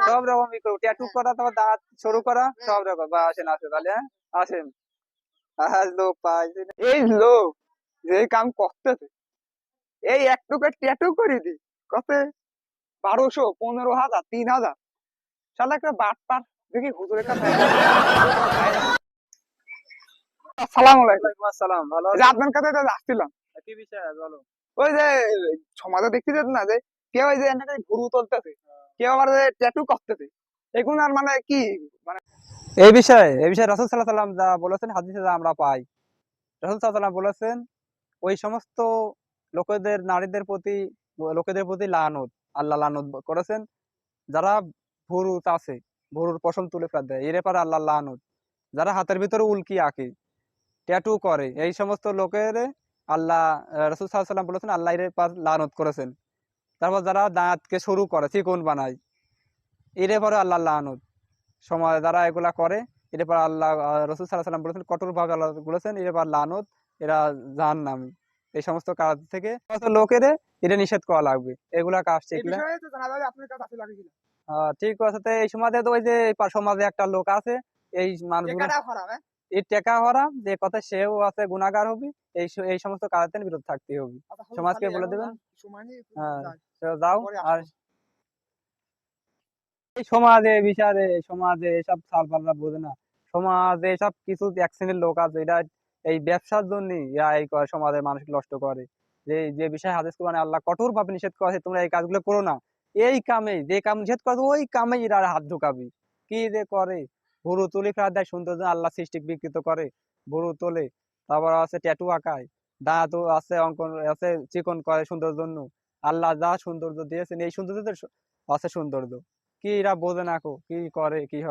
সব রকমই করবো, ট্যাটু করা, তারপর দাঁত সরু করা, সব রকম। বা আসেন আসেন তাহলে, হ্যাঁ আসেন। আজ লোক পাইছি না। এই লোক যে কাম করতেছে, এই একটুকু ট্যাটু করে দি কত, 1200, 15,000, 3,000। শালা একটা বাট পার দেখি হুজুরের কাছে। আসসালামু আলাইকুম। ওয়ালাইকুম আসসালাম, ভালো যে আছেন? আপনার কাছে তো আসছিলাম, কি বিষয় আছে বলো? ওই যে সমাজে দেখতে যেত না যে কেউ ওই যে এখানে গরু তুলতেছে, কেউ আবার ট্যাটু করতেছে, এগুলো আর মানে কি, মানে এই বিষয়ে রাসূল সাল্লাল্লাহু আলাইহি ওয়াসাল্লাম যা বলেছেন হাদিসে যা আমরা পাই, রাসূল সাল্লাল্লাহু আলাইহি ওয়াসাল্লাম বলেছেন ওই সমস্ত লোকেদের প্রতি লানত, আল্লাহ লানত করেছেন যারা ভুরু আছে, ভুরুর পশম তুলে ফেলে দেয়, এর ব্যাপারে আল্লাহ লানত। যারা হাতের ভিতরে উল্কি আঁকে, ট্যাটু করে, এই সমস্ত লোকের আল্লাহ, রাসূল সাল্লাল্লাহু আলাইহি ওয়াসাল্লাম বলেছেন আল্লাহ এর ব্যাপারে লানত করেছেন। তারপর যারা দাঁতকে সরু করে, চিকন বানায়, এর ব্যাপারে আল্লাহ লানত। সমাজে যারা এগুলা করে, এর ব্যাপারে আল্লাহ, রাসূল সাল্লাল্লাহু আলাইহি ওয়াসাল্লাম বলেছেন কঠোর ভাবে আল্লাহ বলেছেন এর ব্যাপারে লানত, এরা জাহান্নামী। এই সমস্ত কাজ থেকে সমস্ত লোকের এটা নিষেধ করা লাগবে, এগুলা কাজ এই শিখলে। বিষয়ে তো জানা যাবে আপনার কাছে আসলে লাগিয়েছিল। ঠিক আছে। তো এই সমাজে তো ওই যে সমাজে একটা লোক আছে, এই মানুষগুলো টেকাটা হারাম, হ্যাঁ। এই টেকা হরা যে কথা, সেও আছে গুনাহগার হবি। এই সমস্ত কাজের থেকে বিরত থাকতে হবে, আচ্ছা হুজুর, সমাজকে তাহলে বলে এখন দেবেন। যান, সময় নেই, একটু হ্যাঁ, যাই, তো যাও। পরে আর আসবো। এই সমাজে বিচারে, সমাজে এসব সালপালরা বোঝে না। সমাজে এসব কিছু এক শ্রেণীর লোক আছে, এটা এই ব্যবসার জন্য এরা এই করে, সমাজের মানুষ নষ্ট করে। যে যে বিষয়ে হাদিস কোরআনে আল্লাহ কঠোর ভাবে নিষেধ করেছে তোমরা এই কাজগুলো করো না, এই কামে, যে কাম নিষেধ করে ওই কামে এরা হাত ঢুকাবি। কি যে করে, ভুরু তুলি ফেলা দেয় সুন্দর, আল্লাহ সৃষ্টি বিকৃত করে, ভুরু তোলে। তারপর আছে ট্যাটু আঁকায়, দাঁত আছে অঙ্কন আছে চিকন করে সৌন্দর্যের জন্য। আল্লাহ যা সৌন্দর্য দিয়েছেন, এই সৌন্দর্য আছে সৌন্দর্য, কি এরা বোঝে না, কি করে কি হয়।